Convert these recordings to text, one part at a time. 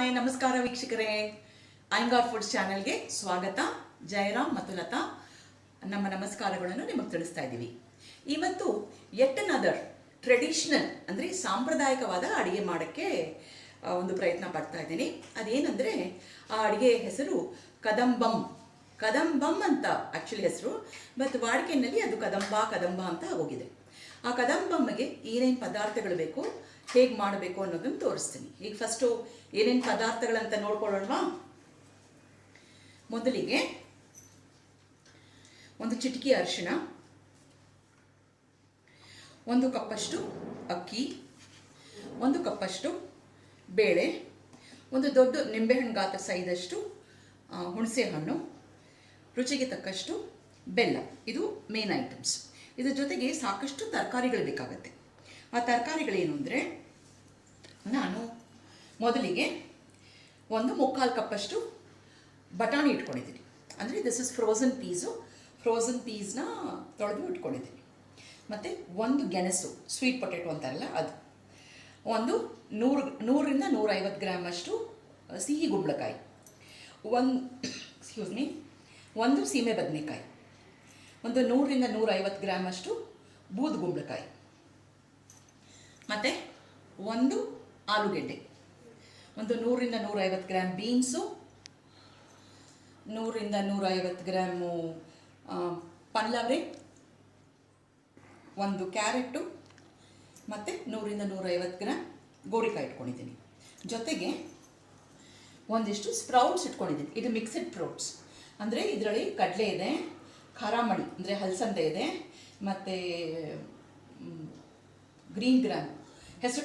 Hi ನಮಸ್ಕಾರ ವೀಕ್ಷಕರೇ, ಐಂಗಾರ್ foods ಚಾನೆಲ್ಗೆ ಸ್ವಾಗತ. ಜಯರಾಮ್ ಮತ್ತು ಲತಾ ನಮ್ಮ ನಮಸ್ಕಾರಗಳನ್ನು ನಿಮಗೆ ತಿಳಿಸ್ತಾ ಇದ್ದೀವಿ. ಇವತ್ತು ಯೆಟ್ ಅನದರ್ ಟ್ರೆಡಿಷನಲ್ ಅಂದರೆ ಸಾಂಪ್ರದಾಯಿಕವಾದ ಅಡುಗೆ ಮಾಡೋಕ್ಕೆ ಒಂದು ಪ್ರಯತ್ನ ಪಡ್ತಾ ಇದ್ದೀನಿ. ಅದೇನೆಂದರೆ ಆ ಅಡುಗೆ ಹೆಸರು ಕದಂಬಂ ಅಂತ ಆ್ಯಕ್ಚುಲಿ ಹೆಸರು, ಬಟ್ ವಾಡಿಕೆಯಲ್ಲಿ ಅದು ಕದಂಬ ಅಂತ ಹೋಗಿದೆ. ಆ ಕದಂಬಮ್ಮಗೆ ಏನೇನು ಪದಾರ್ಥಗಳು ಬೇಕು, ಹೇಗೆ ಮಾಡಬೇಕು ಅನ್ನೋದನ್ನು ತೋರಿಸ್ತೀನಿ. ಈಗ ಫಸ್ಟು ಏನೇನು ಪದಾರ್ಥಗಳಂತ ನೋಡ್ಕೊಳ್ಳೋಣವಾ. ಮೊದಲಿಗೆ ಒಂದು ಚಿಟಿಕೆ ಅರಿಶಿಣ, 1 ಕಪ್ಪಷ್ಟು ಅಕ್ಕಿ, 1 ಕಪ್ಪಷ್ಟು ಬೇಳೆ, ಒಂದು ದೊಡ್ಡ ನಿಂಬೆಹಣ್ಣು ಗಾತ್ರ ಸೈಜಷ್ಟು ಹುಣಸೆ ಹಣ್ಣು, ರುಚಿಗೆ ತಕ್ಕಷ್ಟು ಬೆಲ್ಲ. ಇದು ಮೇನ್ ಐಟಮ್ಸ್. ಇದ್ರ ಜೊತೆಗೆ ಸಾಕಷ್ಟು ತರಕಾರಿಗಳು ಬೇಕಾಗತ್ತೆ. ಆ ತರಕಾರಿಗಳೇನು ಅಂದರೆ, ನಾನು ಮೊದಲಿಗೆ 1/4 ಕಪ್ಪಷ್ಟು ಬಟಾಣಿ ಇಟ್ಕೊಂಡಿದ್ದೀನಿ. ಅಂದರೆ ದಿಸ್ ಇಸ್ ಫ್ರೋಝನ್ ಪೀಸ್ನ ತೊಳೆದು ಇಟ್ಕೊಂಡಿದ್ದೀನಿ. ಮತ್ತು 1 ಗೆಣಸು, ಸ್ವೀಟ್ ಪೊಟೆಟೊ ಅಂತಾರಲ್ಲ ಅದು, ಒಂದು 100ರಿಂದ 150 ಗ್ರಾಮಷ್ಟು ಸಿಹಿ ಕುಂಬಳಕಾಯಿ, ಒಂದು ಸೀಮೆ ಬದನೆಕಾಯಿ, ಒಂದು 100ರಿಂದ 150 ಗ್ರಾಮಷ್ಟು ಬೂದು ಕುಂಬಳಕಾಯಿ, ಮತ್ತು 1 ಆಲೂಗೆಡ್ಡೆ, ಒಂದು 100ರಿಂದ 150 ಗ್ರಾಮ್ ಬೀನ್ಸು, 100ರಿಂದ 150 ಗ್ರಾಮು ಪಲ್ಲವರೆ, 1 ಕ್ಯಾರೆಟು, ಮತ್ತು 100ರಿಂದ 150 ಗ್ರಾಮ್ ಗೋರಿಕಾಯಿ ಇಟ್ಕೊಂಡಿದ್ದೀನಿ. ಜೊತೆಗೆ ಒಂದಿಷ್ಟು ಸ್ಪ್ರೌಟ್ಸ್ ಇಟ್ಕೊಂಡಿದ್ದೀನಿ. ಇದು ಮಿಕ್ಸಡ್ ಸ್ಪ್ರೌಟ್ಸ್ ಅಂದರೆ ಇದರಲ್ಲಿ ಕಡಲೆ ಇದೆ, ಖಾರಾಮಣಿ ಅಂದರೆ ಹಲಸಂದೆ ಇದೆ, ಮತ್ತು ಗ್ರೀನ್ ಗ್ರಾಮ್ ಹೆಸರು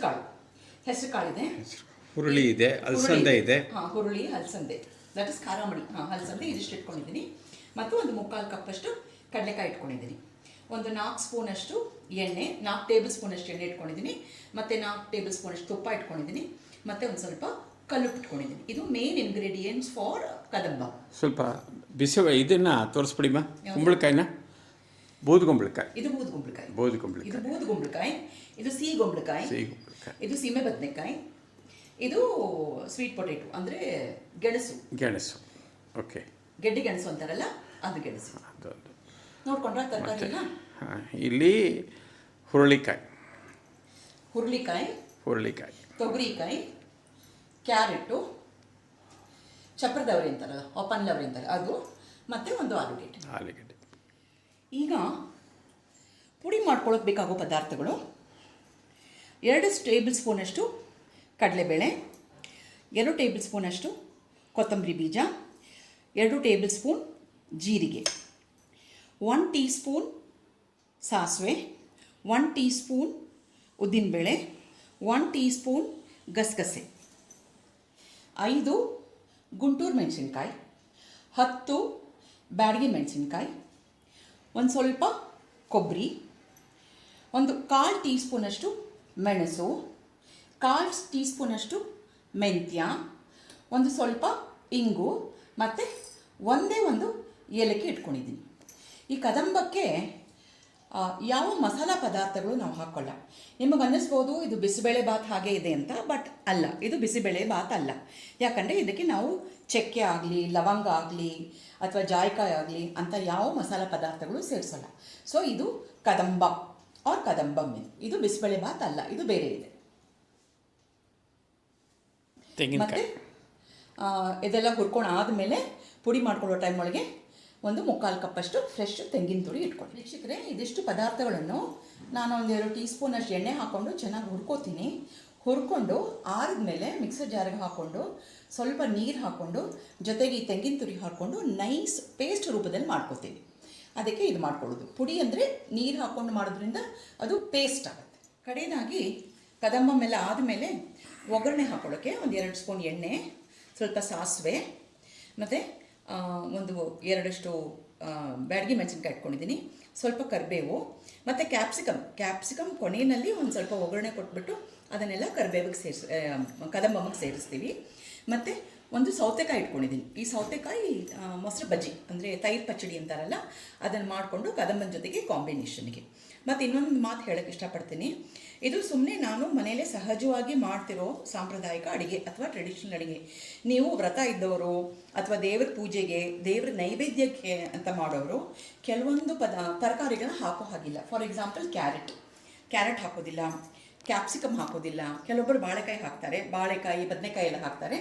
ಕಾಳಿದೆ, ಹುರುಳಿ ಇದೆ, ಅಲಸಂದೆ ಇದೆ. ಹುರುಳಿ, ಹಲಸಂದೆ, ದಟ್ ಇಸ್ ಖಾರಾಮಣಿ, ಹಲಸಂದೆ ಇದಿಷ್ಟು ಇಟ್ಕೊಂಡಿದ್ದೀನಿ. ಮತ್ತು ಒಂದು 3/4 ಕಪ್ಪಷ್ಟು ಕಡಲೆಕಾಯಿ ಇಟ್ಕೊಂಡಿದ್ದೀನಿ. ಒಂದು 4 ಸ್ಪೂನಷ್ಟು ಎಣ್ಣೆ, 4 ಟೇಬಲ್ ಸ್ಪೂನಷ್ಟು ಎಣ್ಣೆ ಇಟ್ಕೊಂಡಿದ್ದೀನಿ. ಮತ್ತು 4 ಟೇಬಲ್ ಸ್ಪೂನಷ್ಟು ತುಪ್ಪ ಇಟ್ಕೊಂಡಿದ್ದೀನಿ. ಮತ್ತು ಒಂದು ಸ್ವಲ್ಪ ಕಲ್ಲುಪ್ಪು ಇಟ್ಕೊಂಡಿದ್ದೀನಿ. ಇದು ಮೇನ್ ಇಂಗ್ರೀಡಿಯೆಂಟ್ಸ್ ಫಾರ್ ಕದಂಬ. ಸ್ವಲ್ಪ ಬಿಸಿ ಇದನ್ನ ತೋರಿಸ್ಬಿಡಿಮ್ಮ. ಕುಂಬಳಕಾಯಿನ ಬೂದು ಕುಂಬಳಕಾಯಿ, ಇದು ಬೂದು ಕುಂಬಳಕಾಯಿ, ಇದು ಸಿಹಿ ಕುಂಬಳಕಾಯಿ, ಇದು ಸೀಮೆ ಬದನೆಕಾಯಿ, ಇದು ಸ್ವೀಟ್ ಪೊಟೆಟೊ ಅಂದರೆ ಗೆಣಸು. ಓಕೆ, ಗೆಡ್ಡೆ ಗೆಣಸು ಅಂತಾರಲ್ಲ ಅದು ಗೆಣಸು. ನೋಡ್ಕೊಂಡ್ರೆ ತರಕಾರಿ ಇಲ್ಲಿ ಹುರುಳಿಕಾಯಿ, ತೊಗರಿಕಾಯಿ, ಕ್ಯಾರೆಟು, ಚಪ್ರದವರೆ ಅಂತಾರಲ್ಲ, ಒಪ್ಪನ್ಲವರೆ ಅಂತಾರೆ ಅದು, ಮತ್ತು ಒಂದು ಆಲೂಗೆಡ್ಡೆ. ಈಗ ಪುಡಿ ಮಾಡ್ಕೊಳ್ಳೋಕೆ ಬೇಕಾಗೋ ಪದಾರ್ಥಗಳು: 2 ಟೇಬಲ್ ಸ್ಪೂನಷ್ಟು ಕಡಲೆಬೇಳೆ, 2 ಟೇಬಲ್ ಸ್ಪೂನಷ್ಟು ಕೊತ್ತಂಬರಿ ಬೀಜ, 2 ಟೇಬಲ್ ಸ್ಪೂನ್ ಜೀರಿಗೆ, 1 ಟೀ ಸ್ಪೂನ್ ಸಾಸಿವೆ, 1 ಟೀ ಸ್ಪೂನ್ ಉದ್ದಿನಬೇಳೆ, 1 ಟೀ ಸ್ಪೂನ್ ಗಸಗಸೆ, 5 ಗುಂಟೂರು ಮೆಣಸಿನ್ಕಾಯಿ, 10 ಬ್ಯಾಡಗಿ ಮೆಣಸಿನ್ಕಾಯಿ, ಒಂದು ಸ್ವಲ್ಪ ಕೊಬ್ಬರಿ, ಒಂದು 1/4 ಟೀ ಸ್ಪೂನಷ್ಟು ಮೆಣಸು, 1/4 ಟೀ ಸ್ಪೂನಷ್ಟು ಮೆಂತ್ಯ, ಒಂದು ಸ್ವಲ್ಪ ಇಂಗು, ಮತ್ತು ಒಂದು ಏಲಕ್ಕಿ ಇಟ್ಕೊಂಡಿದ್ದೀನಿ. ಈ ಕದಂಬಕ್ಕೆ ಯಾವ ಮಸಾಲ ಪದಾರ್ಥಗಳು ನಾವು ಹಾಕ್ಕೊಳ್ಳ. ನಿಮಗೆ ಅನ್ನಿಸ್ಬೋದು ಇದು ಬಿಸಿಬೇಳೆ ಬಾತ್ ಹಾಗೆ ಇದೆ ಅಂತ, ಬಟ್ ಅಲ್ಲ, ಇದು ಬಿಸಿಬೇಳೆ ಬಾತ್ ಅಲ್ಲ. ಯಾಕಂದರೆ ಇದಕ್ಕೆ ನಾವು ಚಕ್ಕೆ ಆಗಲಿ, ಲವಂಗ ಆಗಲಿ, ಅಥವಾ ಜಾಯಿಕಾಯಿ ಆಗಲಿ ಅಂತ ಯಾವ ಮಸಾಲ ಪದಾರ್ಥಗಳು ಸೇರಿಸೋಲ್ಲ. ಸೊ ಇದು ಕದಂಬಂ. ಇದು ಬಿಸಿಬೇಳೆ ಬಾತ್ ಅಲ್ಲ, ಇದು ಬೇರೆ ಇದೆ. ಮತ್ತು ಇದೆಲ್ಲ ಹುರ್ಕೊಂಡು ಆದಮೇಲೆ ಪುಡಿ ಮಾಡ್ಕೊಳ್ಳೋ ಟೈಮ್ ಒಳಗೆ 1/4 ಕಪ್ಪಷ್ಟು ಫ್ರೆಶ್ ತೆಂಗಿನ ತುರಿ ಇಟ್ಕೊಂಡು. ವೀಕ್ಷಕರೇ, ಇದಿಷ್ಟು ಪದಾರ್ಥಗಳನ್ನು ನಾನು 1-2 ಟೀ ಸ್ಪೂನಷ್ಟು ಎಣ್ಣೆ ಹಾಕ್ಕೊಂಡು ಚೆನ್ನಾಗಿ ಹುರ್ಕೋತೀನಿ. ಹುರ್ಕೊಂಡು ಆರಿದ್ಮೇಲೆ ಮಿಕ್ಸರ್ ಜಾರಿಗೆ ಹಾಕ್ಕೊಂಡು ಸ್ವಲ್ಪ ನೀರು ಹಾಕ್ಕೊಂಡು ಜೊತೆಗೆ ಈ ತೆಂಗಿನ ತುರಿ ಹಾಕ್ಕೊಂಡು ನೈಸ್ ಪೇಸ್ಟ್ ರೂಪದಲ್ಲಿ ಮಾಡ್ಕೋತೀನಿ. ಅದಕ್ಕೆ ಇದು ಮಾಡ್ಕೊಳ್ಳೋದು. ಪುಡಿ ಅಂದರೆ ನೀರು ಹಾಕ್ಕೊಂಡು ಮಾಡೋದ್ರಿಂದ ಅದು ಪೇಸ್ಟ್ ಆಗುತ್ತೆ. ಕಡೆಯದಾಗಿ ಕದಂಬಮ್ಮೆಲ್ಲ ಆದಮೇಲೆ ಒಗ್ಗರಣೆ ಹಾಕ್ಕೊಳ್ಳೋಕ್ಕೆ 1-2 ಸ್ಪೂನ್ ಎಣ್ಣೆ, ಸ್ವಲ್ಪ ಸಾಸಿವೆ, ಮತ್ತು 1-2 ಬ್ಯಾಡಗಿ ಮೆಣಸಿನ್ಕಾಯಿ ಇಟ್ಕೊಂಡಿದ್ದೀನಿ, ಸ್ವಲ್ಪ ಕರಿಬೇವು, ಮತ್ತು ಕ್ಯಾಪ್ಸಿಕಮ್ ಕೊನೆಯಲ್ಲಿ ಒಂದು ಸ್ವಲ್ಪ ಒಗ್ಗರಣೆ ಕೊಟ್ಬಿಟ್ಟು ಅದನ್ನೆಲ್ಲ ಕದಂಬಮ್ಮಗೆ ಸೇರಿಸ್ತೀವಿ. ಮತ್ತು ಒಂದು ಸೌತೆಕಾಯಿ ಇಟ್ಕೊಂಡಿದ್ದೀನಿ. ಈ ಸೌತೆಕಾಯಿ ಮೊಸರು ಬಜ್ಜಿ ಅಂದರೆ ತೈರು ಪಚ್ಚಡಿ ಅಂತಾರಲ್ಲ, ಅದನ್ನು ಮಾಡಿಕೊಂಡು ಕದಂಬನ ಜೊತೆಗೆ ಕಾಂಬಿನೇಷನ್ಗೆ. ಮತ್ತು ಇನ್ನೊಂದು ಮಾತು ಹೇಳೋಕ್ಕೆ ಇಷ್ಟಪಡ್ತೀನಿ. ಇದು ಸುಮ್ಮನೆ ನಾನು ಮನೆಯಲ್ಲೇ ಸಹಜವಾಗಿ ಮಾಡ್ತಿರೋ ಸಾಂಪ್ರದಾಯಿಕ ಅಡುಗೆ ಅಥವಾ ಟ್ರೆಡಿಷನಲ್ ಅಡುಗೆ. ನೀವು ವ್ರತ ಇದ್ದವರು ಅಥವಾ ದೇವ್ರ ಪೂಜೆಗೆ, ದೇವ್ರ ನೈವೇದ್ಯಕ್ಕೆ ಅಂತ ಮಾಡೋರು ಕೆಲವೊಂದು ತರಕಾರಿಗಳನ್ನ ಹಾಕೋ ಹಾಗಿಲ್ಲ. ಫಾರ್ ಎಕ್ಸಾಂಪಲ್ ಕ್ಯಾರೆಟ್ ಹಾಕೋದಿಲ್ಲ, ಕ್ಯಾಪ್ಸಿಕಮ್ ಹಾಕೋದಿಲ್ಲ, ಕೆಲವೊಬ್ಬರು ಬಾಳೆಕಾಯಿ ಹಾಕ್ತಾರೆ, ಬಾಳೆಕಾಯಿ ಬದನೆಕಾಯಿ ಎಲ್ಲ ಹಾಕ್ತಾರೆ.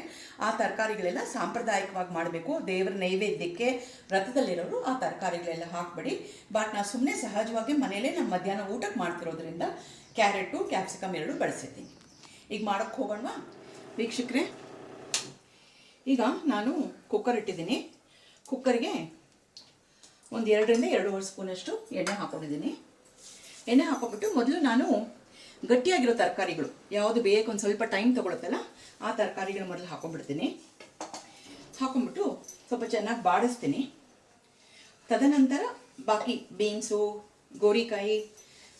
ಆ ತರಕಾರಿಗಳೆಲ್ಲ ಸಾಂಪ್ರದಾಯಿಕವಾಗಿ ಮಾಡಬೇಕು. ದೇವರ ನೈವೇದ್ಯಕ್ಕೆ ವ್ರತದಲ್ಲಿರೋರು ಆ ತರಕಾರಿಗಳೆಲ್ಲ ಹಾಕಬೇಡಿ. ಬಟ್ ನಾನು ಸುಮ್ಮನೆ ಸಹಜವಾಗಿ ಮನೇಲೇ ನಮ್ಮ ಮಧ್ಯಾಹ್ನ ಊಟಕ್ಕೆ ಮಾಡ್ತಿರೋದ್ರಿಂದ ಕ್ಯಾರೆಟು ಕ್ಯಾಪ್ಸಿಕಮ್ ಎರಡೂ ಬಳಸಿದ್ದೀನಿ. ಈಗ ಮಾಡೋಕ್ಕೆ ಹೋಗೋಣವಾ ವೀಕ್ಷಕರೇ? ಈಗ ನಾನು ಕುಕ್ಕರ್ ಇಟ್ಟಿದ್ದೀನಿ. ಕುಕ್ಕರ್ಗೆ ಒಂದು 2ರಿಂದ 2.5 ಸ್ಪೂನಷ್ಟು ಎಣ್ಣೆ ಹಾಕೊಂಡಿದ್ದೀನಿ. ಎಣ್ಣೆ ಹಾಕೊಂಡ್ಬಿಟ್ಟು ಮೊದಲು ನಾನು ಗಟ್ಟಿಯಾಗಿರೋ ತರಕಾರಿಗಳು ಯಾವುದು ಬೇಯಕ್ಕೆ ಒಂದು ಸ್ವಲ್ಪ ಟೈಮ್ ತೊಗೊಳುತ್ತಲ್ಲ ಆ ತರಕಾರಿಗಳ ಮೊದಲು ಹಾಕೊಂಡ್ಬಿಡ್ತೀನಿ. ಹಾಕೊಂಡ್ಬಿಟ್ಟು ಸ್ವಲ್ಪ ಚೆನ್ನಾಗಿ ಬಾಡಿಸ್ತೀನಿ. ತದನಂತರ ಬಾಕಿ ಬೀನ್ಸು, ಗೋರಿಕಾಯಿ,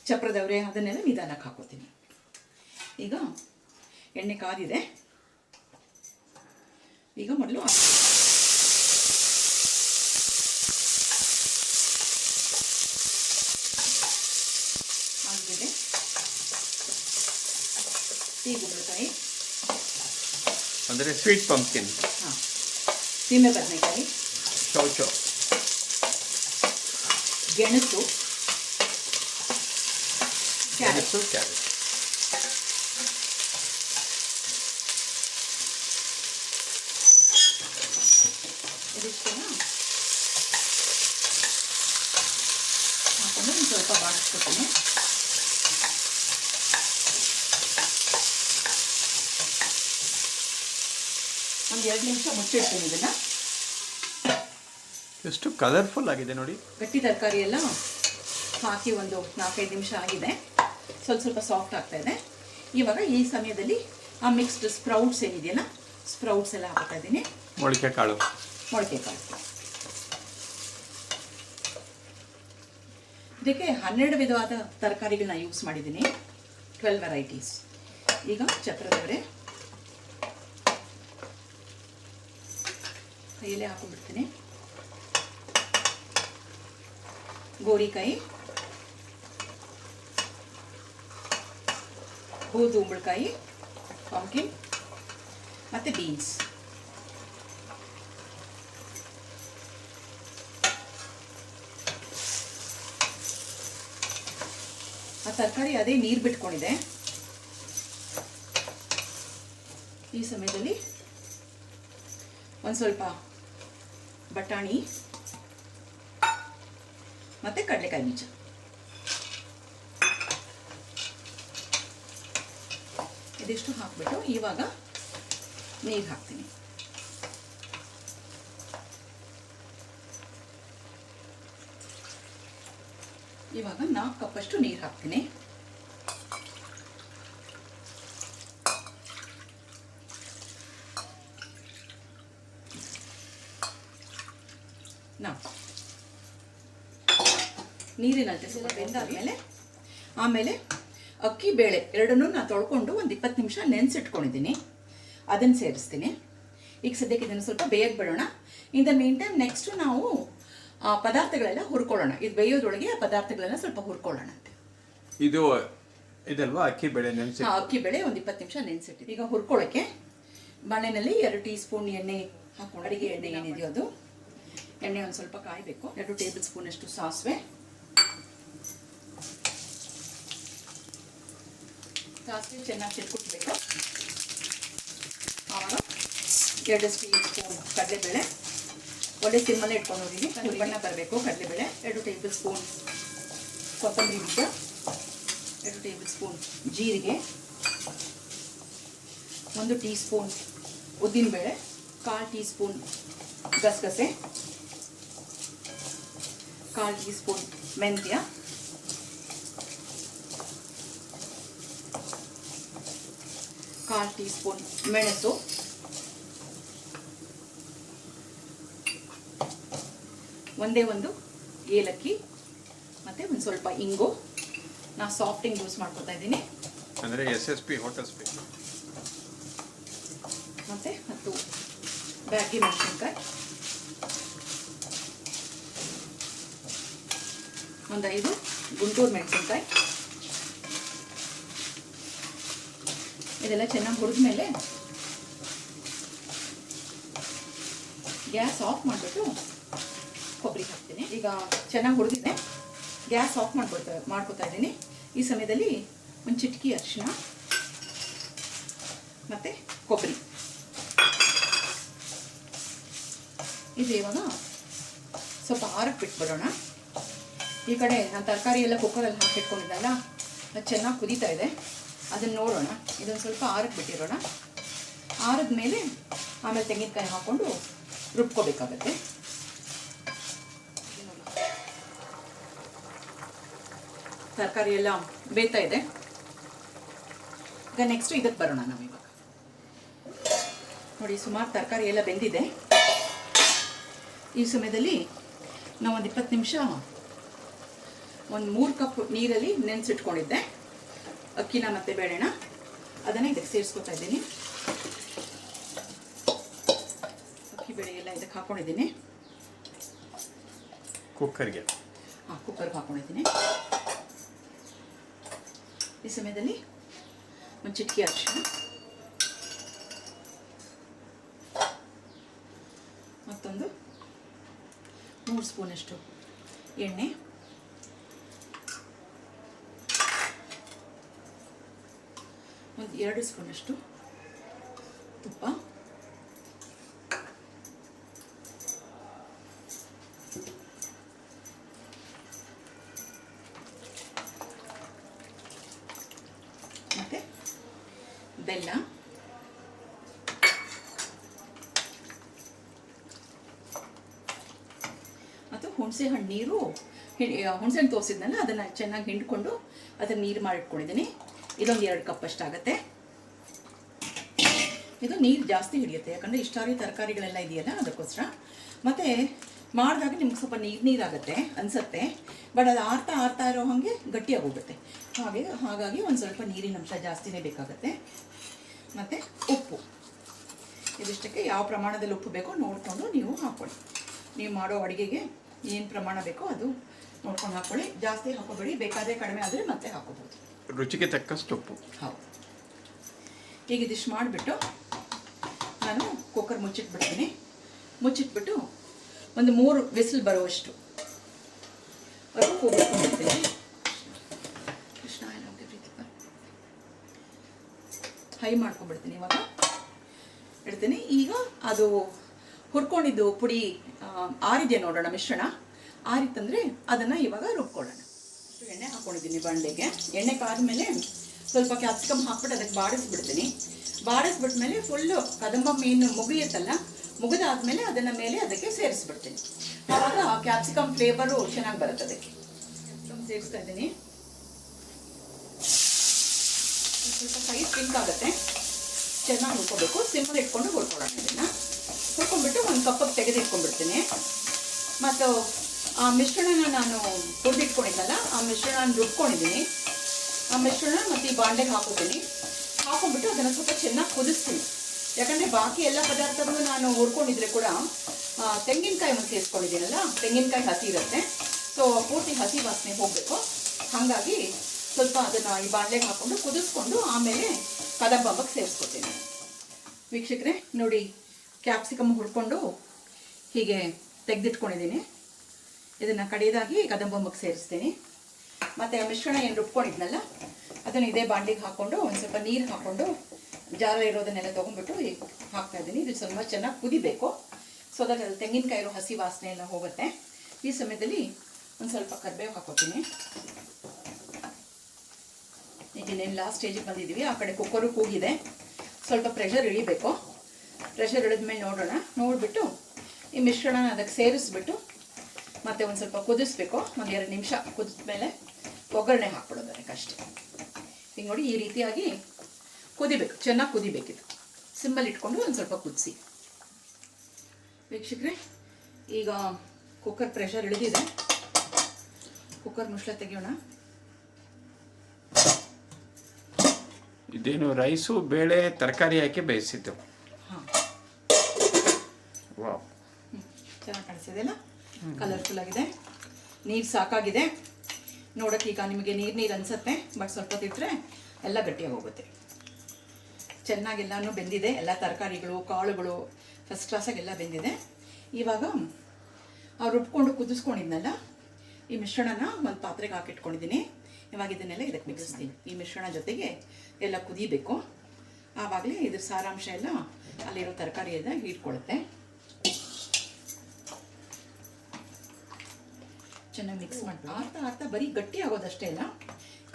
ಚಪ್ರದವರೆ ಅದನ್ನೆಲ್ಲ ನಿಧಾನಕ್ಕೆ ಹಾಕೋತೀನಿ. ಈಗ ಎಣ್ಣೆ ಕಾದಿದೆ. ಈಗ ಮೊದಲು ಆಗಿದೆ ಕುಂಬಳಕಾಯಿ ಅಂದರೆ ಸ್ವೀಟ್ ಪಂಪ್ಕಿನ್, ಹಾಂ, ಸೀಮೆ ಬದನೆಕಾಯಿ, ಚೌಚೌ, ಗೆಣಸು, ಕ್ಯಾರೆಟ್. ಇದಿಷ್ಟನ್ನ ಹಾಕೊಂಡು ಒಂದು ಸ್ವಲ್ಪ ಬಾಡಿಸ್ಕೊತೀನಿ. ಒಂದು 2 ನಿಮಿಷ ಮುಚ್ಚಿಡ್ತೀನಿ ಇದನ್ನು. ಎಷ್ಟು ಕಲರ್ಫುಲ್ ಆಗಿದೆ ನೋಡಿ. ಗಟ್ಟಿ ತರಕಾರಿ ಎಲ್ಲ ಹಾಕಿ ಒಂದು 4-5 ನಿಮಿಷ ಆಗಿದೆ. ಸ್ವಲ್ಪ ಸಾಫ್ಟ್ ಆಗ್ತಾ ಇದೆ. ಇವಾಗ ಈ ಸಮಯದಲ್ಲಿ ಆ ಮಿಕ್ಸ್ಡ್ ಸ್ಪ್ರೌಟ್ಸ್ ಏನಿದೆಯಲ್ಲ, ಸ್ಪ್ರೌಟ್ಸ್ ಎಲ್ಲ ಹಾಕ್ತಾ ಇದ್ದೀನಿ. ಮೊಳಕೆ ಕಾಳು. ಇದಕ್ಕೆ 12 ವಿಧವಾದ ತರಕಾರಿಗಳನ್ನ ಯೂಸ್ ಮಾಡಿದ್ದೀನಿ, 12 ವೆರೈಟೀಸ್. ಈಗ ಚಪ್ರದವರೆ ಕೈಯಲ್ಲೇ ಹಾಕೊಂಡ್ಬಿಡ್ತೀನಿ. ಗೋರಿಕಾಯಿ, ಬೂದುಂಬಳಕಾಯಿ, ಪಂಪ್ಕಿನ್ ಮತ್ತು ಬೀನ್ಸ್. ಆ ತರಕಾರಿ ಅದೇ ನೀರು ಬಿಟ್ಕೊಂಡಿದೆ. ಈ ಸಮಯದಲ್ಲಿ ಒಂದು ಸ್ವಲ್ಪ ಬಟಾಣಿ ಮತ್ತು ಕಡಲೆಕಾಯಿ ಬೀಜ ಇದಿಷ್ಟು ಹಾಕ್ಬಿಟ್ಟು ಇವಾಗ ನೀರು ಹಾಕ್ತೀನಿ. ಇವಾಗ 4 ಕಪ್ಪಷ್ಟು ನೀರು ಹಾಕ್ತೀನಿ. ನೀರಿನಲ್ಲಿ ಸ್ವಲ್ಪ ಬೆಂದಾದ್ಮೇಲೆ ಆಮೇಲೆ ಅಕ್ಕಿ ಬೇಳೆ ಎರಡನ್ನೂ ನಾನು ತೊಳ್ಕೊಂಡು ಒಂದು 20 ನಿಮಿಷ ನೆನೆಸಿಟ್ಕೊಂಡಿದ್ದೀನಿ. ಅದನ್ನು ಸೇರಿಸ್ತೀನಿ. ಈಗ ಸದ್ಯಕ್ಕೆ ಇದನ್ನು ಸ್ವಲ್ಪ ಬೇಯಕ್ಕೆ ಬಿಡೋಣ. In the mean time next ನಾವು ಪದಾರ್ಥಗಳೆಲ್ಲ ಹುರ್ಕೊಳ್ಳೋಣ. ಇದು ಬೇಯೋದ್ರೊಳಗೆ ಆ ಪದಾರ್ಥಗಳೆಲ್ಲ ಸ್ವಲ್ಪ ಹುರ್ಕೊಳ್ಳೋಣ ಅಂತೆ. ಇದಲ್ವಾ ಅಕ್ಕಿ ಬೇಳೆ ನೆನೆಸಿ? ಅಕ್ಕಿ ಬೇಳೆ ಒಂದು 20 ನಿಮಿಷ ನೆನೆಸಿಟ್ಟು ಈಗ ಹುರ್ಕೊಳ್ಳೋಕ್ಕೆ ಬಾಣಲೆಯಲ್ಲಿ 2 ಟೀ ಸ್ಪೂನ್ ಎಣ್ಣೆ ಹಾಕೊಂಡು, ಅಡಿಗೆ ಎಣ್ಣೆ ಏನಿದೆಯೋ ಅದು ಎಣ್ಣೆ ಒಂದು ಸ್ವಲ್ಪ ಕಾಯಬೇಕು. 2 ಟೇಬಲ್ ಸ್ಪೂನಷ್ಟು ಸಾಸಿವೆ ಚೆನ್ನಾಗಿ ಚಿಟ್ಕೊಟ್ಬೇಕು. ಆವಾಗ 2 ಸ್ಪೂನ್ ಕಡಲೆಬೇಳೆ ಒಳ್ಳೆ ಸಿಮ್ಮಲ್ಲೇ ಇಟ್ಕೊಂಡು ಹೋಗಿ ಬಣ್ಣ ಬರಬೇಕು. ಕಡಲೆಬೇಳೆ 2 ಟೇಬಲ್ ಸ್ಪೂನ್ ಕೊತ್ತಂಬರಿ ಬೀಜ, 2 ಟೇಬಲ್ ಸ್ಪೂನ್ ಜೀರಿಗೆ, 1 ಟೀ ಸ್ಪೂನ್ ಉದ್ದಿನಬೇಳೆ, 1/4 ಟೀ ಸ್ಪೂನ್ ಗಸಗಸೆ, 1/4 ಟೀ ಸ್ಪೂನ್ ಮೆಂತ್ಯ, 1/4 ಟೀ ಸ್ಪೂನ್ ಮೆಣಸು, ಒಂದು ಏಲಕ್ಕಿ ಮತ್ತು ಒಂದು ಸ್ವಲ್ಪ ಇಂಗು. ನಾನು ಸಾಫ್ಟ್ ಇಂಗ್ ಯೂಸ್ ಮಾಡ್ಕೊತಾ ಇದ್ದೀನಿ. ಅಂದರೆ SSP ಹೋಟೆಲ್ ಸ್ಪೀಕ್. ಮತ್ತು 10 ಬ್ಯಾಡಗಿ ಮೆಣಸಿನ್ಕಾಯಿ, ಒಂದು 5 ಗುಂಟೂರು ಮೆಣಸಿನ್ಕಾಯಿ. ಇದೆಲ್ಲ ಚೆನ್ನಾಗಿ ಹುರಿದ್ಮೇಲೆ ಗ್ಯಾಸ್ ಆಫ್ ಮಾಡಿಬಿಟ್ಟು ಕೊಬ್ಬರಿ ಹಾಕ್ತೀನಿ. ಈಗ ಚೆನ್ನಾಗಿ ಹುರಿದಿದೆ, ಗ್ಯಾಸ್ ಆಫ್ ಮಾಡ್ಕೊತಾ ಇದ್ದೀನಿ. ಈ ಸಮಯದಲ್ಲಿ ಒಂದು ಚಿಟಕಿ ಅರಿಶಿನ ಮತ್ತು ಕೊಬ್ಬರಿ ಇದು ಇವಾಗ ಸ್ವಲ್ಪ ಆರಕ್ಕೆ ಬಿಟ್ಬಿಡೋಣ. ಈ ಕಡೆ ನಾನು ತರಕಾರಿ ಎಲ್ಲ ಕುಕ್ಕರಲ್ಲಿ ಹಾಕಿಟ್ಕೊಂಡಿದ್ದಲ್ಲ, ಅದು ಚೆನ್ನಾಗಿ ಕುದೀತಾ ಇದೆ, ಅದನ್ನು ನೋಡೋಣ. ಇದೊಂದು ಸ್ವಲ್ಪ ಆರಕ್ಕೆ ಬಿಟ್ಟಿರೋಣ. ಆರಿದ ಮೇಲೆ ಆಮೇಲೆ ತೆಂಗಿನಕಾಯಿ ಹಾಕ್ಕೊಂಡು ರುಬ್ಕೋಬೇಕಾಗತ್ತೆ. ತರಕಾರಿ ಎಲ್ಲ ಬೇಯ್ತಾ ಇದೆ. ಈಗ ನೆಕ್ಸ್ಟ್ ಇದಕ್ಕೆ ಬರೋಣ ನಾವಿವಾಗ. ನೋಡಿ, ಸುಮಾರು ತರಕಾರಿ ಎಲ್ಲ ಬೆಂದಿದೆ. ಈ ಸಮಯದಲ್ಲಿ ನಾವು ಒಂದು 20 ನಿಮಿಷ ಒಂದು 3 ಕಪ್ ನೀರಲ್ಲಿ ನೆನೆಸಿಟ್ಕೊಂಡಿದ್ದೆ ಅಕ್ಕಿನ ಮತ್ತು ಬೇಳೆನ, ಅದನ್ನು ಇದಕ್ಕೆ ಸೇರಿಸ್ಕೊತಾ ಇದ್ದೀನಿ. ಅಕ್ಕಿ ಬೇಳೆ ಎಲ್ಲ ಇದಕ್ಕೆ ಹಾಕ್ಕೊಂಡಿದ್ದೀನಿ. ಕುಕ್ಕರ್ಗೆ ಕುಕ್ಕರ್ಗೆ ಹಾಕ್ಕೊಂಡಿದ್ದೀನಿ. ಈ ಸಮಯದಲ್ಲಿ ಒಂದು ಚಿಟಕಿ ಅರಿಶಿನ, ಮತ್ತೊಂದು 3 ಸ್ಪೂನಷ್ಟು ಎಣ್ಣೆ, ಒಂದು 2 ಸ್ಪೂನಷ್ಟು ತುಪ್ಪ, ಮತ್ತು ಬೆಲ್ಲ, ಮತ್ತು ಹುಣಸೆ ಹಣ್ಣು ನೀರು, ಹುಣಸೆ ಹಣ್ಣು ತೋರಿಸಿದ್ನಲ್ಲ ಅದನ್ನು ಚೆನ್ನಾಗಿ ಹಿಂಡ್ಕೊಂಡು ಅದನ್ನು ನೀರು ಮಾಡಿಟ್ಕೊಂಡಿದ್ದೀನಿ. ಇದೊಂದು 2 ಕಪ್ ಅಷ್ಟಾಗುತ್ತೆ. ಇದು ನೀರು ಜಾಸ್ತಿ ಹಿಡಿಯುತ್ತೆ, ಯಾಕಂದರೆ ಇಷ್ಟಾರಿ ತರಕಾರಿಗಳೆಲ್ಲ ಇದೆಯಲ್ಲ ಅದಕ್ಕೋಸ್ಕರ. ಮತ್ತು ಮಾಡಿದಾಗ ನಿಮ್ಗೆ ಸ್ವಲ್ಪ ನೀರಾಗುತ್ತೆ ಅನಿಸುತ್ತೆ, ಬಟ್ ಅದು ಆರ್ತಾ ಇರೋ ಹಾಗೆ ಗಟ್ಟಿಯಾಗೋಗುತ್ತೆ. ಹಾಗಾಗಿ ಒಂದು ಸ್ವಲ್ಪ ನೀರಿನ ಅಂಶ ಜಾಸ್ತಿನೇ ಬೇಕಾಗುತ್ತೆ. ಮತ್ತು ಉಪ್ಪು, ಇದಿಷ್ಟಕ್ಕೆ ಯಾವ ಪ್ರಮಾಣದಲ್ಲಿ ಉಪ್ಪು ಬೇಕೋ ನೋಡಿಕೊಂಡು ನೀವು ಹಾಕ್ಕೊಳ್ಳಿ. ನೀವು ಮಾಡೋ ಅಡುಗೆಗೆ ಏನು ಪ್ರಮಾಣ ಬೇಕೋ ಅದು ನೋಡ್ಕೊಂಡು ಹಾಕ್ಕೊಳ್ಳಿ. ಜಾಸ್ತಿ ಹಾಕೋಬೇಡಿ, ಬೇಕಾದರೆ ಕಡಿಮೆ ಆದರೆ ಮತ್ತೆ ಹಾಕೋಬೋದು. ರುಚಿಗೆ ತಕ್ಕಷ್ಟು ಉಪ್ಪು. ಹೌದು. ಈಗ ಇದಿಷ್ಟು ಮಾಡಿಬಿಟ್ಟು ನಾನು ಕುಕ್ಕರ್ ಮುಚ್ಚಿಟ್ಬಿಡ್ತೀನಿ. ಮುಚ್ಚಿಟ್ಬಿಟ್ಟು ಒಂದು 3 ವಿಸಿಲ್ ಬರುವಷ್ಟು ಕೂಗಿಸ್ಕೊಂಡಿರ್ತೀನಿ. ಕೃಷ್ಣ ಹೈ ಮಾಡ್ಕೊಂಡ್ಬಿಡ್ತೀನಿ. ಇವಾಗ ಇಡ್ತೀನಿ. ಈಗ ಅದು ಹುರ್ಕೊಂಡಿದ್ದು ಪುಡಿ ಆರಿದೆ ನೋಡೋಣ, ಮಿಶ್ರಣ ಆರಿತ್ತಂದರೆ ಅದನ್ನು ಇವಾಗ ರುಬ್ಕೊಳ್ಳೋಣ. ಎಣ್ಣೆ ಹಾಕ್ಕೊಂಡಿದ್ದೀನಿ ಬಾಣಲೆಗೆ. ಎಣ್ಣೆ ಕಾದ್ಮೇಲೆ ಸ್ವಲ್ಪ ಕ್ಯಾಪ್ಸಿಕಮ್ ಹಾಕ್ಬಿಟ್ಟು ಅದಕ್ಕೆ ಬಾಡಿಸ್ಬಿಡ್ತೀನಿ. ಬಾಡಿಸ್ಬಿಟ್ಮೇಲೆ ಫುಲ್ಲು ಕದಂಬ ಮೀನು ಮುಗಿಯುತ್ತಲ್ಲ, ಮುಗಿದಾದ್ಮೇಲೆ ಅದನ್ನು ಮೇಲೆ ಅದಕ್ಕೆ ಸೇರಿಸ್ಬಿಡ್ತೀನಿ. ಆವಾಗ ಕ್ಯಾಪ್ಸಿಕಮ್ ಫ್ಲೇವರು ಚೆನ್ನಾಗಿ ಬರುತ್ತೆ. ಅದಕ್ಕೆ ಕ್ಯಾಪ್ಸಿಕಮ್ ಸೇರಿಸ್ತಾ ಇದ್ದೀನಿ. ಸ್ವಲ್ಪ ಸೈಡ್ ಪಿಂಕ್ ಆಗುತ್ತೆ, ಚೆನ್ನಾಗಿ ಹುರ್ಕೋಬೇಕು. ಸಿಮ್ಮಲ್ಲಿ ಇಟ್ಕೊಂಡು ಹುರ್ಕೊಳ್ಳೋಣ. ಇದನ್ನು ಹುರ್ಕೊಂಡ್ಬಿಟ್ಟು ಒಂದು ಕಪ್ಪಿಗೆ ತೆಗೆದಿಟ್ಕೊಂಡ್ಬಿಡ್ತೀನಿ. ಮತ್ತು ಆ ಮಿಶ್ರಣನ ನಾನು ಹುರಿದಿಟ್ಕೊಂಡಿದ್ದಲ್ಲ, ಆ ಮಿಶ್ರಣ ರುಬ್ಕೊಂಡಿದ್ದೀನಿ. ಆ ಮಿಶ್ರಣ ಮತ್ತು ಈ ಬಾಂಡೆಗೆ ಹಾಕೋತೀನಿ. ಹಾಕೊಂಡ್ಬಿಟ್ಟು ಅದನ್ನು ಸ್ವಲ್ಪ ಚೆನ್ನಾಗಿ ಕುದಿಸ್ತೀನಿ. ಯಾಕಂದರೆ ಬಾಕಿ ಎಲ್ಲ ಪದಾರ್ಥಗಳು ನಾನು ಹುರ್ಕೊಂಡಿದ್ರೆ ಕೂಡ ತೆಂಗಿನಕಾಯಿ ಒಂದು ಸೇರಿಸ್ಕೊಂಡಿದ್ದೀನಲ್ಲ, ತೆಂಗಿನಕಾಯಿ ಹಸಿ ಇರುತ್ತೆ. ಸೊ ಪೂರ್ತಿ ಹಸಿ ವಾಸನೆ ಹೋಗಬೇಕು. ಹಾಗಾಗಿ ಸ್ವಲ್ಪ ಅದನ್ನು ಈ ಬಾಂಡೆಗೆ ಹಾಕ್ಕೊಂಡು ಕುದಿಸ್ಕೊಂಡು ಆಮೇಲೆ ಕದಂಬಕ್ಕೆ ಸೇರಿಸ್ಕೊತೀನಿ. ವೀಕ್ಷಕರೇ ನೋಡಿ, ಕ್ಯಾಪ್ಸಿಕಮ್ ಹುರ್ಕೊಂಡು ಹೀಗೆ ತೆಗೆದಿಟ್ಕೊಂಡಿದ್ದೀನಿ. ಇದನ್ನು ಕಡೆಯದಾಗಿ ಕದಂಬಕ್ಕೆ ಸೇರಿಸ್ತೀನಿ. ಮತ್ತು ಮಿಶ್ರಣ ಏನು ರುಬ್ಕೊಂಡಿದ್ನಲ್ಲ ಅದನ್ನು ಇದೇ ಬಾಂಡಿಗೆ ಹಾಕ್ಕೊಂಡು ಒಂದು ಸ್ವಲ್ಪ ನೀರು ಹಾಕ್ಕೊಂಡು ಜಾರ ಇರೋದನ್ನೆಲ್ಲ ತೊಗೊಂಡ್ಬಿಟ್ಟು ಹಾಕ್ತಾಯಿದ್ದೀನಿ. ಇದು ಸ್ವಲ್ಪ ಚೆನ್ನಾಗಿ ಕುದಿಬೇಕು. ಸೊ ದಟ್ ಅದು ತೆಂಗಿನಕಾಯಿರೋ ಹಸಿ ವಾಸನೆ ಎಲ್ಲ ಹೋಗುತ್ತೆ. ಈ ಸಮಯದಲ್ಲಿ ಒಂದು ಸ್ವಲ್ಪ ಕರಿಬೇವು ಹಾಕೋತೀನಿ. ಈಗ ಇನ್ನೇನು ಲಾಸ್ಟ್ ಸ್ಟೇಜಿಗೆ ಬಂದಿದ್ದೀವಿ. ಆ ಕಡೆ ಕುಕ್ಕರು ಕೂಗಿದೆ, ಸ್ವಲ್ಪ ಪ್ರೆಷರ್ ಇಳಿಬೇಕು. ಪ್ರೆಷರ್ ಇಳಿದ್ಮೇಲೆ ನೋಡೋಣ. ನೋಡಿಬಿಟ್ಟು ಈ ಮಿಶ್ರಣ ಅದಕ್ಕೆ ಸೇರಿಸ್ಬಿಟ್ಟು ಮತ್ತು ಒಂದು ಸ್ವಲ್ಪ ಕುದಿಸ್ಬೇಕು. ಒಂದು 2 ನಿಮಿಷ ಕುದಿದ್ಮೇಲೆ ಒಗ್ಗರಣೆ ಹಾಕ್ಬಿಡೋದು ಅದಕ್ಕಷ್ಟೇ. ಈಗ ನೋಡಿ, ಈ ರೀತಿಯಾಗಿ ಕುದಿಬೇಕು, ಚೆನ್ನಾಗಿ ಕುದಿಬೇಕಿದು. ಸಿಮ್ಮಲ್ಲಿ ಇಟ್ಕೊಂಡು ಒಂದು ಸ್ವಲ್ಪ ಕುದಿಸಿ. ವೀಕ್ಷಕರೇ, ಈಗ ಕುಕ್ಕರ್ ಪ್ರೆಷರ್ ಇಳಿದಿದೆ. ಕುಕ್ಕರ್ ಮುಚ್ಚಳ ತೆಗೆಯೋಣ. ಇದೇನು ರೈಸು ಬೇಳೆ ತರಕಾರಿ ಹಾಕಿ ಬೇಯಿಸಿದ್ದು? ಹಾಂ, ವಾವ್, ಚೆನ್ನಾಗಿ ಕಾಣಿಸಿದೆಯಲ್ಲ, ಕಲರ್ಫುಲ್ ಆಗಿದೆ. ನೀರು ಸಾಕಾಗಿದೆ. ನೋಡೋಕ್ಕೆ ಈಗ ನಿಮಗೆ ನೀರು ಅನಿಸುತ್ತೆ, ಬಟ್ ಸ್ವಲ್ಪ ತಿಟ್ಟರೆ ಎಲ್ಲ ಗಟ್ಟಿಯಾಗಿ ಹೋಗುತ್ತೆ. ಚೆನ್ನಾಗೆಲ್ಲನೂ ಬೆಂದಿದೆ, ಎಲ್ಲ ತರಕಾರಿಗಳು ಕಾಳುಗಳು ಫಸ್ಟ್ ಕ್ಲಾಸಾಗೆಲ್ಲ ಬೆಂದಿದೆ. ಇವಾಗ ಅವ್ರು ರುಬ್ಕೊಂಡು ಕುದಿಸ್ಕೊಂಡಿದ್ನಲ್ಲ ಈ ಮಿಶ್ರಣನ ಒಂದು ಪಾತ್ರೆಗೆ ಹಾಕಿಟ್ಕೊಂಡಿದ್ದೀನಿ. ಇವಾಗ ಇದನ್ನೆಲ್ಲ ಇದಕ್ಕೆ ಮಿಕ್ಸ್ತೀನಿ. ಈ ಮಿಶ್ರಣ ಜೊತೆಗೆ ಎಲ್ಲ ಕುದಿಬೇಕು, ಆವಾಗಲೇ ಇದ್ರ ಸಾರಾಂಶ ಎಲ್ಲ ಅಲ್ಲಿರೋ ತರಕಾರಿ ಎಲ್ಲ ಹೀರ್ಕೊಳ್ಳುತ್ತೆ. ಚೆನ್ನಾಗಿ ಮಿಕ್ಸ್ ಮಾಡ್ಬಿಟ್ಟು ಆರ್ತಾ ಬರೀ ಗಟ್ಟಿ ಆಗೋದಷ್ಟೇ ಅಲ್ಲ,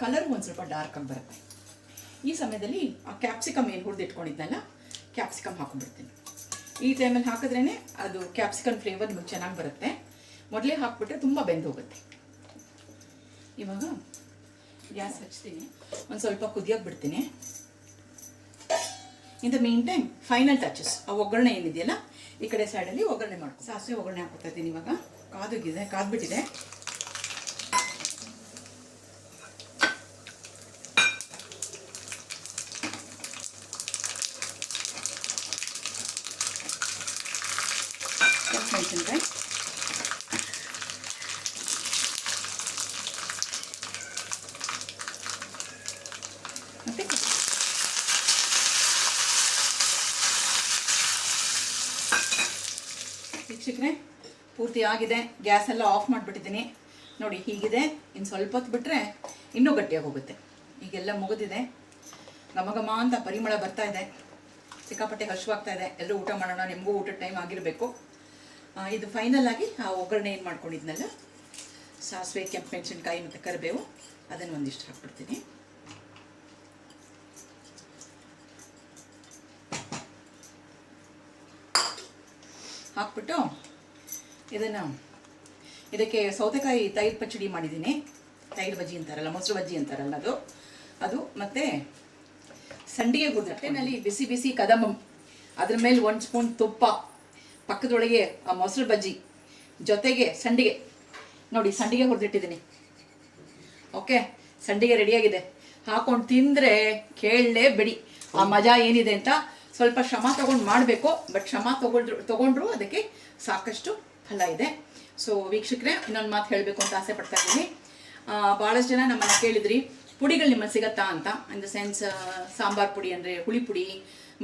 ಕಲರ್ ಒಂದು ಸ್ವಲ್ಪ ಡಾರ್ಕ್ ಆಗಿ ಬರುತ್ತೆ. ಈ ಸಮಯದಲ್ಲಿ ಆ ಕ್ಯಾಪ್ಸಿಕಮ್ ಏನು ಹುರಿದಿಟ್ಕೊಂಡಿದ್ನಲ್ಲ ಕ್ಯಾಪ್ಸಿಕಮ್ ಹಾಕೊಂಡ್ಬಿಡ್ತೀನಿ. ಈ ಟೈಮಲ್ಲಿ ಹಾಕಿದ್ರೇ ಅದು ಕ್ಯಾಪ್ಸಿಕಮ್ ಫ್ಲೇವರ್ ನಿಮಗೆ ಚೆನ್ನಾಗಿ ಬರುತ್ತೆ. ಮೊದಲೇ ಹಾಕ್ಬಿಟ್ರೆ ತುಂಬ ಬೆಂದು ಹೋಗುತ್ತೆ. ಇವಾಗ ಗ್ಯಾಸ್ ಹಚ್ತೀನಿ, ಒಂದು ಸ್ವಲ್ಪ ಕುದಿಯೋಕೆ ಬಿಡ್ತೀನಿ. In the mean time final touches, ಆ ಒಗ್ಗರಣೆ ಏನಿದೆಯಲ್ಲ ಈ ಕಡೆ ಸೈಡಲ್ಲಿ ಒಗ್ಗರಣೆ ಮಾಡ್ಕೊ. ಸಾಸಿವೆ ಒಗ್ಗರಣೆ ಹಾಕ್ತಾ ಇದ್ದೀನಿ. ಇವಾಗ ಕಾದ್ಬಿಟ್ಟಿದೆ. ಮೆಣಸಿನ್ಕಾಯಿ, ಮತ್ತೆ ವೀಕ್ಷಕರೇ ಪೂರ್ತಿ ಆಗಿದೆ. ಗ್ಯಾಸ್ ಎಲ್ಲ ಆಫ್ ಮಾಡಿಬಿಟ್ಟಿದ್ದೀನಿ. ನೋಡಿ ಹೀಗಿದೆ. ಇನ್ನು ಸ್ವಲ್ಪ ಹೊತ್ತು ಬಿಟ್ಟರೆ ಇನ್ನೂ ಗಟ್ಟಿಯಾಗಿ ಹೋಗುತ್ತೆ. ಈಗೆಲ್ಲ ಮುಗಿದಿದೆ. ಘಮ ಅಂತ ಪರಿಮಳ ಬರ್ತಾ ಇದೆ. ಸಿಕ್ಕಾಪಟ್ಟೆ ಹಸಿವಾಗ್ತಾ ಇದೆ. ಎಲ್ಲರೂ ಊಟ ಮಾಡೋಣ, ನಿಮಗೂ ಊಟದ ಟೈಮ್ ಆಗಿರಬೇಕು. ಇದು ಫೈನಲ್ ಆಗಿ ಆ ಒಗ್ಗರಣೆ ಏನು ಮಾಡ್ಕೊಂಡಿದ್ನಲ್ಲ ಸಾಸಿವೆ, ಕೆಂಪು ಮೆಣಸಿನ್ಕಾಯಿ ಮತ್ತು ಕರಿಬೇವು ಅದನ್ನು ಒಂದಿಷ್ಟು ಹಾಕ್ಬಿಡ್ತೀನಿ. ಹಾಕ್ಬಿಟ್ಟು ಇದಕ್ಕೆ ಸೌತೆಕಾಯಿ ತೈರು ಪಚ್ಚಡಿ ಮಾಡಿದ್ದೀನಿ. ತೈರು ಬಜ್ಜಿ ಅಂತಾರಲ್ಲ, ಮೊಸರು ಬಜ್ಜಿ ಅಂತಾರಲ್ಲ ಅದು ಮತ್ತು ಸಂಡಿಗೆ ಹುರಿದಲ್ಲಿ ಬಿಸಿ ಬಿಸಿ ಕದಂ, ಅದ್ರ ಮೇಲೆ 1 ಸ್ಪೂನ್ ತುಪ್ಪ, ಪಕ್ಕದೊಳಗೆ ಆ ಮೊಸರು ಬಜ್ಜಿ, ಜೊತೆಗೆ ಸಂಡಿಗೆ. ನೋಡಿ ಸಂಡಿಗೆ ಹುರಿದಿಟ್ಟಿದ್ದೀನಿ. ಓಕೆ, ಸಂಡಿಗೆ ರೆಡಿಯಾಗಿದೆ. ಹಾಕೊಂಡು ತಿಂದರೆ ಕೇಳಲೇಬೇಡಿ ಆ ಮಜಾ ಏನಿದೆ ಅಂತ. ಸ್ವಲ್ಪ ಶ್ರಮ ತೊಗೊಂಡು ಮಾಡಬೇಕು, ಬಟ್ ಶ್ರಮ ತೊಗೊಂಡ್ರು ಅದಕ್ಕೆ ಸಾಕಷ್ಟು ಫಲ ಇದೆ. ಸೊ ವೀಕ್ಷಕರೇ, ಇನ್ನೊಂದು ಮಾತು ಹೇಳಬೇಕು ಅಂತ ಆಸೆ ಪಡ್ತಾ ಇದ್ದೀನಿ. ಭಾಳಷ್ಟು ಜನ ನಮ್ಮನ್ನು ಕೇಳಿದ್ರಿ ಪುಡಿಗಳು ನಿಮ್ಮಲ್ಲಿ ಸಿಗತ್ತಾ ಅಂತ. ಇನ್ ದ ಸೆನ್ಸ್ ಸಾಂಬಾರು ಪುಡಿ ಅಂದರೆ ಹುಳಿ ಪುಡಿ,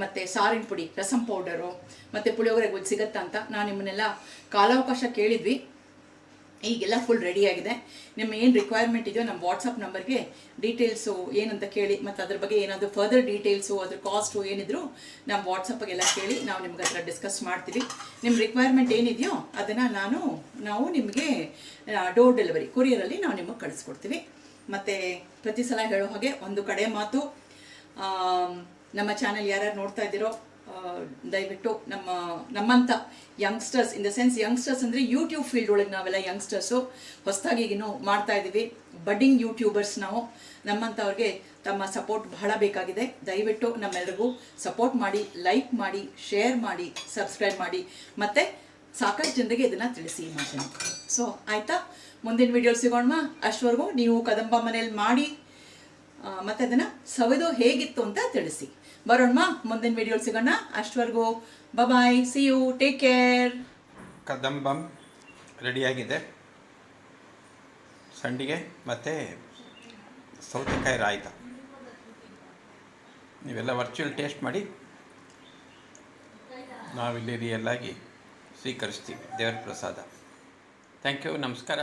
ಮತ್ತು ಸಾರಿನ ಪುಡಿ, ರಸಂ ಪೌಡರು, ಮತ್ತು ಪುಳಿಯೋಗರೆ ಸಿಗತ್ತಾ ಅಂತ ನಾನು ನಿಮ್ಮನ್ನೆಲ್ಲ ಕಾಲಾವಕಾಶ ಕೇಳಿದ್ವಿ. ಈಗೆಲ್ಲ ಫುಲ್ ರೆಡಿಯಾಗಿದೆ. ನಿಮ್ಮ ಏನು ರಿಕ್ವೈರ್ಮೆಂಟ್ ಇದೆಯೋ ನಮ್ಮ ವಾಟ್ಸಪ್ ನಂಬರ್ಗೆ ಡೀಟೇಲ್ಸು ಏನಂತ ಕೇಳಿ, ಮತ್ತು ಅದ್ರ ಬಗ್ಗೆ ಏನಾದರೂ ಫರ್ದರ್ ಡೀಟೇಲ್ಸು, ಅದ್ರ ಕಾಸ್ಟು ಏನಿದ್ರು ನಮ್ಮ ವಾಟ್ಸಪ್ಗೆಲ್ಲ ಕೇಳಿ ನಾವು ನಿಮ್ಗೆ ಹತ್ರ ಡಿಸ್ಕಸ್ ಮಾಡ್ತೀವಿ. ನಿಮ್ಮ ರಿಕ್ವೈರ್ಮೆಂಟ್ ಏನಿದೆಯೋ ಅದನ್ನು ನಾವು ನಿಮಗೆ ಡೋರ್ ಡೆಲಿವರಿ ಕೊರಿಯರಲ್ಲಿ ನಾವು ನಿಮಗೆ ಕಳಿಸ್ಕೊಡ್ತೀವಿ. ಮತ್ತು ಪ್ರತಿ ಸಲ ಹೇಳೋ ಹಾಗೆ ಒಂದು ಕಡೆ ಮಾತು, ನಮ್ಮ ಚಾನಲ್ ಯಾರ್ಯಾರು ನೋಡ್ತಾ ಇದ್ದೀರೋ ದಯವಿಟ್ಟು ನಮ್ಮಂಥ youngsters, in the sense youngsters ಅಂದರೆ ಯೂಟ್ಯೂಬ್ ಫೀಲ್ಡ್ ಒಳಗೆ ನಾವೆಲ್ಲ ಯಂಗ್ಸ್ಟರ್ಸು ಹೊಸದಾಗಿ ಇನ್ನೂ ಮಾಡ್ತಾ ಇದ್ದೀವಿ. ಬಡ್ಡಿಂಗ್ ಯೂಟ್ಯೂಬರ್ಸ್ ನಾವು. ನಮ್ಮಂಥವ್ರಿಗೆ ತಮ್ಮ ಸಪೋರ್ಟ್ ಬಹಳ ಬೇಕಾಗಿದೆ. ದಯವಿಟ್ಟು ನಮ್ಮೆಲ್ಲರಿಗೂ ಸಪೋರ್ಟ್ ಮಾಡಿ, ಲೈಕ್ ಮಾಡಿ, ಶೇರ್ ಮಾಡಿ, ಸಬ್ಸ್ಕ್ರೈಬ್ ಮಾಡಿ, ಮತ್ತು ಸಾಕಷ್ಟು ಜನರಿಗೆ ಇದನ್ನು ತಿಳಿಸಿ ಈ ಮಾತನ್ನು. ಸೊ ಆಯಿತಾ, ಮುಂದಿನ ವಿಡಿಯೋ ಸಿಗೋಣ. ಅಷ್ಟವರೆಗೂ ನೀವು ಕದಂಬ ಮನೇಲಿ ಮಾಡಿ ಮತ್ತು ಅದನ್ನು ಸವಿದು ಹೇಗಿತ್ತು ಅಂತ ತಿಳಿಸಿ. ಬರೋಣ, ಮುಂದಿನ ವಿಡಿಯೋ ಸಿಗೋಣ. ಅಷ್ಟವರೆಗೂ ಬಾಯ್, ಸಿ ಯು, ಟೇಕ್ ಕೇರ್. ಕದಂಬಂ ರೆಡಿಯಾಗಿದೆ. ಸಂಡಿಗೆ ಮತ್ತು ಸೌತೆಕಾಯಿ ರಾಯ್ತ. ನೀವೆಲ್ಲ ವರ್ಚುವಲ್ ಟೇಸ್ಟ್ ಮಾಡಿ, ನಾವಿಲ್ಲಿ ರಿಯಲ್ ಆಗಿ ಸ್ವೀಕರಿಸ್ತೀವಿ. ದೇವರ ಪ್ರಸಾದ. ಥ್ಯಾಂಕ್ ಯು, ನಮಸ್ಕಾರ.